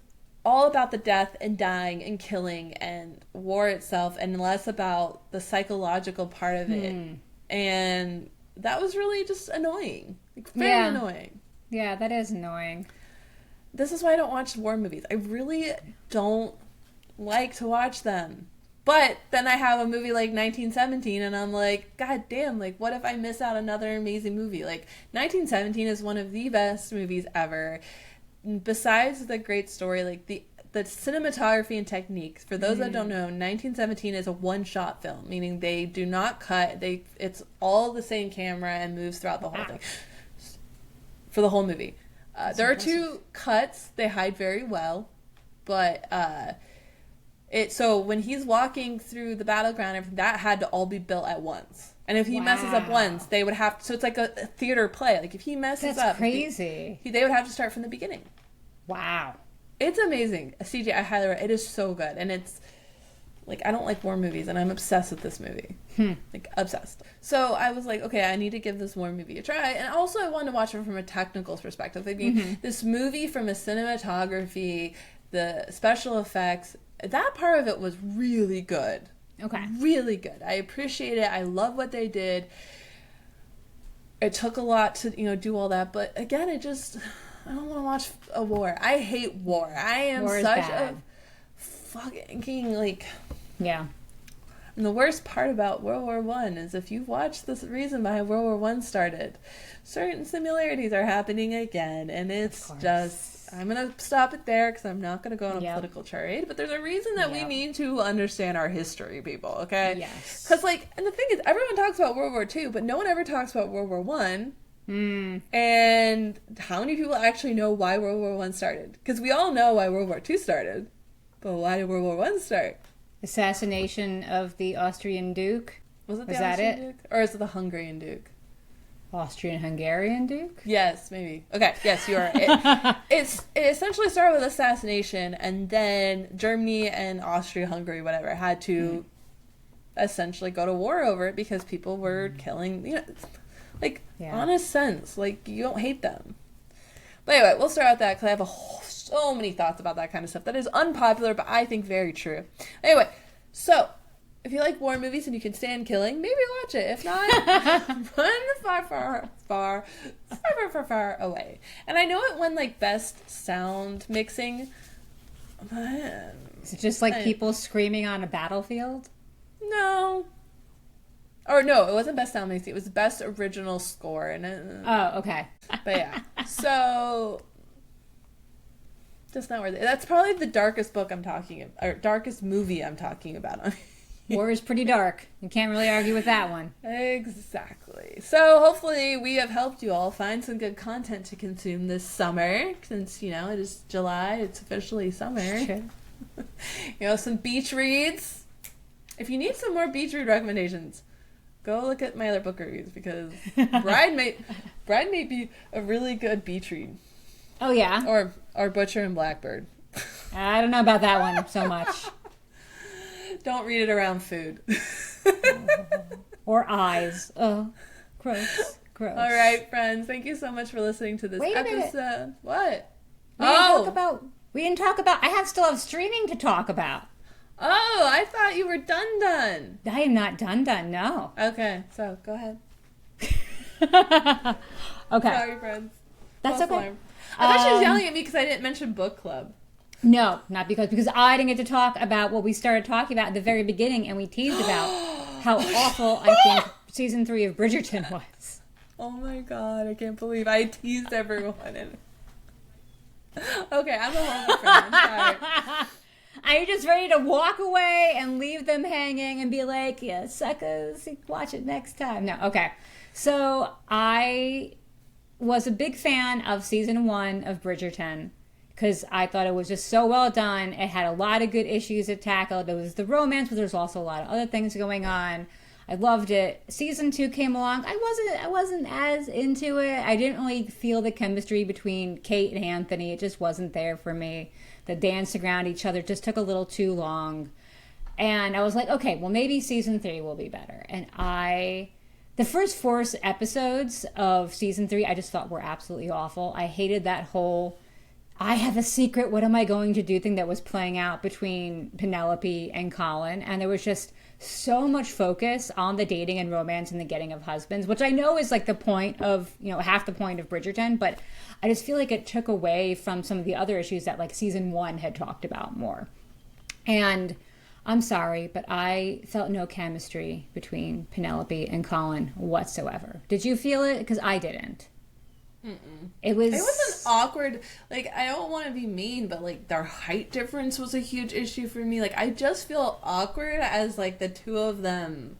A: all about the death and dying and killing and war itself, and less about the psychological part of it. And that was really just annoying. Like, very annoying.
B: Yeah, that is annoying.
A: This is why I don't watch war movies. I really don't like to watch them. But then I have a movie like 1917, and I'm like, God damn, like, what if I miss out another amazing movie? Like, 1917 is one of the best movies ever. Besides the great story, like, the cinematography and techniques, for those that don't know, 1917 is a one-shot film, meaning they do not cut. It's all the same camera and moves throughout the whole thing. For the whole movie. There are 2 cuts. They hide very well. But so when he's walking through the battleground, everything, that had to all be built at once. And if he messes up once, they would have to, so it's like a theater play. Like, if he messes up.
B: That's crazy.
A: They would have to start from the beginning.
B: Wow.
A: It's amazing. CJ, I highly recommend it. It is so good. And it's, like, I don't like war movies, and I'm obsessed with this movie. Like, obsessed. So I was like, okay, I need to give this war movie a try. And also I wanted to watch it from a technical perspective. I mean, this movie, from a cinematography, the special effects, that part of it was really good.
B: Okay.
A: Really good. I appreciate it. I love what they did. It took a lot to, do all that. But again, I don't want to watch a war. I hate war. I am such a fucking, like...
B: Yeah.
A: And the worst part about World War One is, if you watch the reason why World War One started, certain similarities are happening again, and it's just, I'm going to stop it there because I'm not going to go on a political charade, but there's a reason that we need to understand our history, people, okay?
B: Yes.
A: Because, like, and the thing is, everyone talks about World War Two, but no one ever talks about World War One. And how many people actually know why World War One started? Because we all know why World War Two started, but why did World War One start?
B: Assassination of the Austrian Duke.
A: Was it the Austrian Duke? Or is it the Hungarian Duke?
B: Austrian-Hungarian Duke?
A: Yes, maybe. Okay, yes, you are. It essentially started with assassination, and then Germany and Austria-Hungary, whatever, had to essentially go to war over it because people were killing, honest sense. Like, you don't hate them. But anyway, we'll start with that because I have so many thoughts about that kind of stuff that is unpopular, but I think very true. Anyway, so if you like war movies and you can stand killing, maybe watch it. If not, run far away. And I know it won, like, best sound mixing. But
B: is it just like people screaming on a battlefield?
A: No. Or no, it wasn't best sound mixing. It was best original score. And
B: okay.
A: But yeah. So just not worth it. That's probably the darkest book I'm talking about, or darkest movie I'm talking about.
B: War is pretty dark. You can't really argue with that one.
A: Exactly. So hopefully we have helped you all find some good content to consume this summer, since, it is July. It's officially summer. Sure. Some beach reads. If you need some more beach read recommendations, go look at my other book reviews, because Bride may be a really good beach read.
B: Oh, yeah?
A: Or Butcher and Blackbird.
B: I don't know about that one so much.
A: Don't read it around food.
B: Or eyes. Oh, gross.
A: All right, friends. Thank you so much for listening to this episode.
B: Minute.
A: What?
B: We didn't talk about. I still have streaming to talk about.
A: Oh, I thought you were done.
B: I am not done, no.
A: Okay, so go ahead.
B: Okay.
A: Sorry, friends.
B: That's
A: False
B: okay.
A: alarm. I thought she was yelling at me because I didn't mention book club.
B: No, not because I didn't get to talk about what we started talking about at the very beginning, and we teased about how awful I think season 3 of Bridgerton was.
A: Oh my god, I can't believe I teased everyone. Okay, I'm a horrible friend. I'm sorry.
B: Are you just ready to walk away and leave them hanging and be like, yeah, suckers, watch it next time? No, okay. So I was a big fan of season 1 of Bridgerton because I thought it was just so well done. It had a lot of good issues it tackled. There was the romance, but there's also a lot of other things going on. I loved it. Season 2 came along. I wasn't as into it. I didn't really feel the chemistry between Kait and Anthony. It just wasn't there for me. The dancing around each other just took a little too long. And I was like, okay, well, maybe season 3 will be better. And the first 4 episodes of season 3, I just thought were absolutely awful. I hated that whole, I have a secret, what am I going to do thing that was playing out between Penelope and Colin. And there was just so much focus on the dating and romance and the getting of husbands, which I know is like the point of, half the point of Bridgerton, but I just feel like it took away from some of the other issues that like season 1 had talked about more. And I'm sorry, but I felt no chemistry between Penelope and Colin whatsoever. Did you feel it? Because I didn't.
A: Mm-mm.
B: It was
A: an awkward, like, I don't want to be mean, but like their height difference was a huge issue for me. Like, I just feel awkward as like the two of them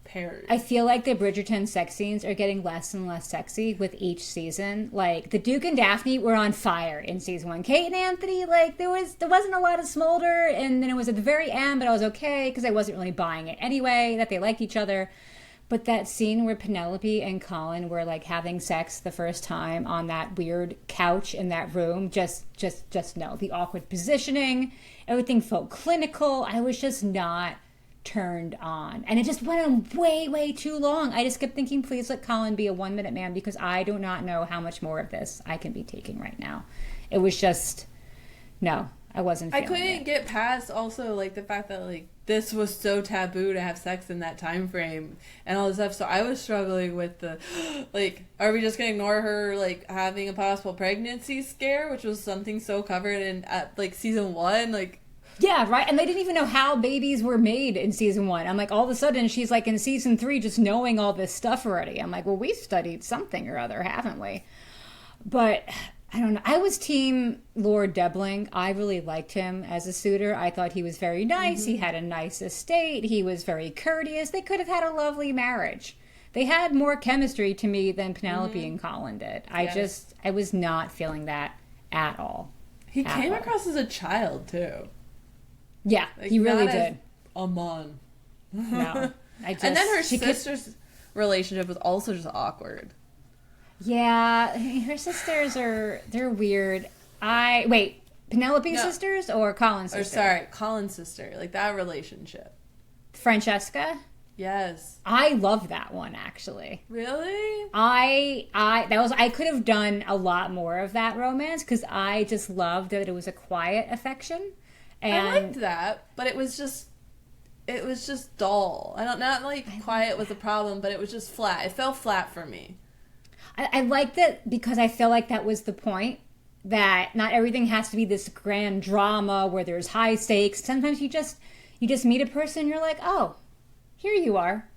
A: paired.
B: I feel like the Bridgerton sex scenes are getting less and less sexy with each season. Like, the Duke and Daphne were on fire in season 1. Kait and Anthony, like, there wasn't a lot of smolder, and then it was at the very end, but I was okay because I wasn't really buying it anyway, that they liked each other. But that scene where Penelope and Colin were like having sex the first time on that weird couch in that room, just no. The awkward positioning, everything felt clinical. I was just not turned on. And it just went on way, way too long. I just kept thinking, please let Colin be a 1-minute man because I do not know how much more of this I can be taking right now. It was just, no, I wasn't feeling
A: I couldn't
B: it.
A: get past also like the fact that like this was so taboo to have sex in that time frame and all this stuff. So I was struggling with the like, are we just gonna ignore her like having a possible pregnancy scare, which was something so covered in like season 1, like.
B: Yeah, right. And they didn't even know how babies were made in season 1. I'm like, all of a sudden she's like in season 3 just knowing all this stuff already. I'm like, well, we studied something or other, haven't we? But I don't know. I was team Lord Debling. I really liked him as a suitor. I thought he was very nice. Mm-hmm. He had a nice estate. He was very courteous. They could have had a lovely marriage. They had more chemistry to me than Penelope and Colin did. I was not feeling that at all.
A: He came across as a child, too.
B: Yeah,
A: like,
B: he really did.
A: Amon.
B: No.
A: And then her sister's relationship was also just awkward.
B: Yeah, her sisters they're weird. Penelope's sisters or Colin's sister?
A: Or sorry, Colin's sister. Like that relationship.
B: Francesca?
A: Yes.
B: I love that one actually.
A: Really?
B: I could have done a lot more of that romance because I just loved that it was a quiet affection. And
A: I liked that, but it was just dull. Not like quiet was a problem, but it was just flat. It fell flat for me.
B: I liked it because I feel like that was the point, that not everything has to be this grand drama where there's high stakes. Sometimes you just meet a person and you're like, oh, here you are.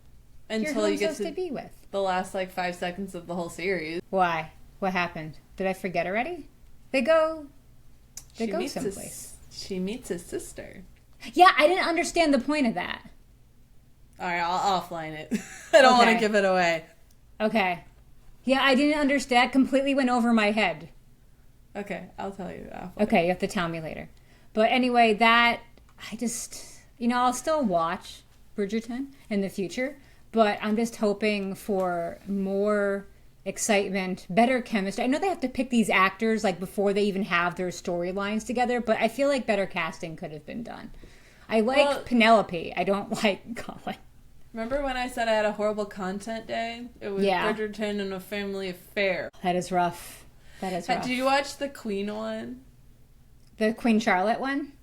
A: Until you get
B: to be with.
A: The last like 5 seconds of the whole series.
B: Why? What happened? Did I forget already? They go someplace.
A: She meets his sister.
B: Yeah, I didn't understand the point of that.
A: All right, I'll offline it. I don't want to give it away.
B: Okay. Yeah, I didn't understand. Completely went over my head.
A: Okay, I'll tell you offline.
B: Okay, you have to tell me later. But anyway, I'll still watch Bridgerton in the future, but I'm just hoping for more excitement, better chemistry. I know they have to pick these actors like before they even have their storylines together, but I feel like better casting could have been done. I like Penelope. I don't like Colin.
A: Remember when I said I had a horrible content day? It was Bridgerton and A Family Affair.
B: That is rough.
A: Did you watch the Queen one?
B: The Queen Charlotte one?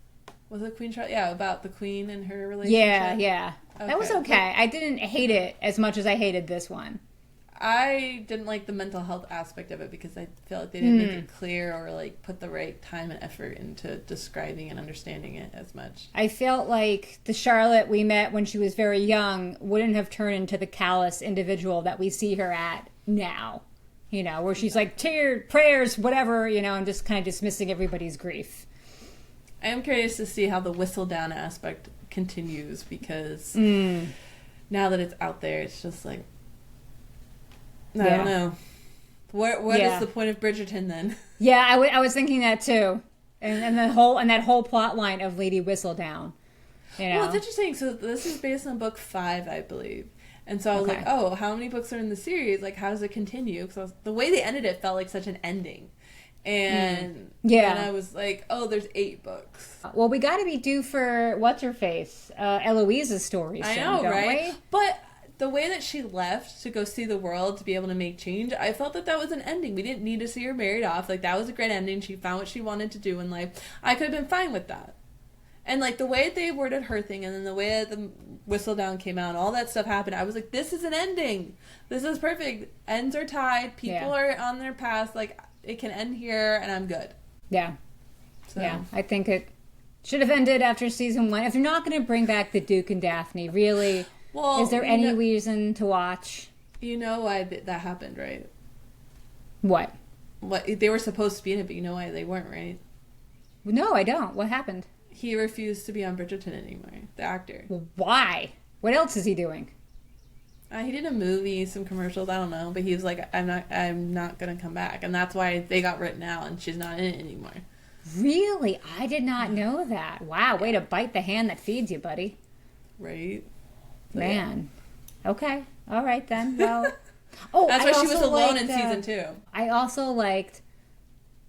A: Was it Queen Charlotte? Yeah, about the Queen and her relationship.
B: Yeah. That was okay. I didn't hate it as much as I hated this one.
A: I didn't like the mental health aspect of it because I feel like they didn't make it clear or like put the right time and effort into describing and understanding it as much.
B: I felt like the Charlotte we met when she was very young wouldn't have turned into the callous individual that we see her at now. You know, where she's like, tears, prayers, whatever, you know, and just kind of dismissing everybody's grief.
A: I am curious to see how the whistle down aspect continues because now that it's out there, it's just like, I don't know. What is the point of Bridgerton then?
B: Yeah, I was thinking that too, and that whole plot line of Lady Whistledown. You know?
A: Well, it's interesting. So this is based on book 5, I believe, and so I was like, oh, how many books are in the series? Like, how does it continue? Because the way they ended it felt like such an ending, and then I was like, oh, there's 8 books.
B: Well, we got to be due for what's her face, Eloise's story. Soon,
A: I know, right?
B: We?
A: But the way that she left to go see the world to be able to make change, I felt that was an ending. We didn't need to see her married off. Like, that was a great ending. She found what she wanted to do in life. I could have been fine with that. And, like, the way they worded her thing and then the way that the Whistledown came out and all that stuff happened, I was like, this is an ending. This is perfect. Ends are tied. People are on their path. Like, it can end here and I'm good.
B: Yeah.
A: So.
B: Yeah, I think it should have ended after season 1. If you're not going to bring back the Duke and Daphne, really... Well, is there any reason to watch?
A: You know why that happened, right?
B: What?
A: They were supposed to be in it, but you know why they weren't, right?
B: No, I don't. What happened?
A: He refused to be on Bridgerton anymore, the actor.
B: Well, why? What else is he doing?
A: He did a movie, some commercials, I don't know, but he was like, I'm not gonna come back, and that's why they got written out, and she's not in it anymore.
B: Really? I did not know that. Wow, way to bite the hand that feeds you, buddy.
A: Right.
B: Man. Okay. All right then. Well.
A: That's why she was alone in season 2.
B: I also liked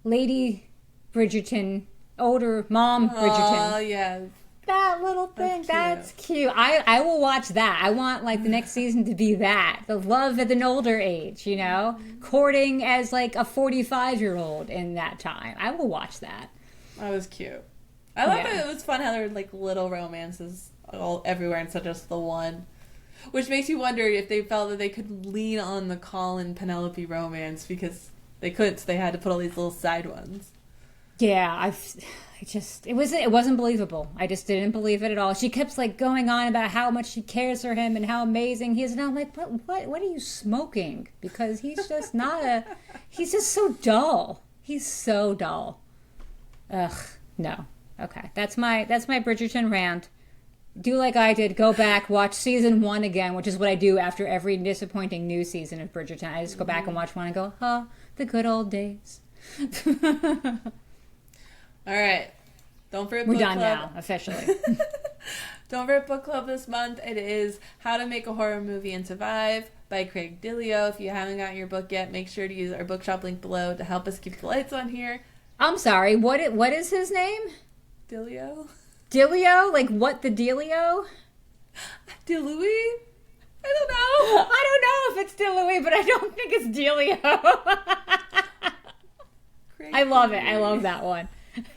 B: Lady Bridgerton, older mom Bridgerton.
A: Oh yeah.
B: That little thing. That's cute. I will watch that. I want like the next season to be that. The love at an older age, you know? Courting as like a 45-year-old in that time. I will watch that.
A: That was cute. I love it. It was fun how there were like little romances all everywhere instead of just the one, which makes you wonder if they felt that they could lean on the Colin Penelope romance because they couldn't, so they had to put all these little side ones.
B: Yeah, it wasn't believable. I just didn't believe it at all. She kept like going on about how much she cares for him and how amazing he is, and I'm like, what are you smoking? Because he's just he's just so dull. He's so dull. Ugh, no. Okay, that's my Bridgerton rant. Do like I did. Go back, watch season 1 again, which is what I do after every disappointing new season of Bridgerton. I just go back and watch one and go, the good old days.
A: All right. Don't forget
B: We're
A: book
B: done
A: club.
B: now, officially.
A: Don't forget book club this month. It is How to Make a Horror Movie and Survive by Craig Dillio. If you haven't gotten your book yet, make sure to use our bookshop link below to help us keep the lights on here.
B: I'm sorry. What is his name?
A: Dillio?
B: Dillio? Like what the Dealio?
A: Delouis? I don't know.
B: I don't know if it's Delouis, but I don't think it's Dealio. I love it. I love that one.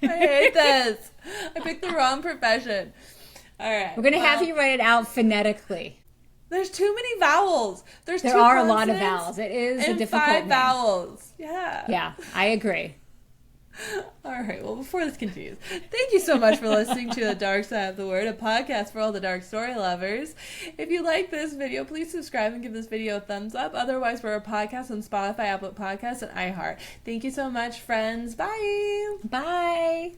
A: I hate this. I picked the wrong profession. All right.
B: We're going to have you write it out phonetically.
A: There's too many vowels. There
B: are a lot of vowels. It is a difficult
A: 5
B: name.
A: vowels. Yeah.
B: Yeah, I agree.
A: All right. Well, before this continues, thank you so much for listening to The Dark Side of the Word, a podcast for all the dark story lovers. If you like this video, please subscribe and give this video a thumbs up. Otherwise, we're a podcast on Spotify, Apple Podcasts, and iHeart. Thank you so much, friends. Bye.
B: Bye.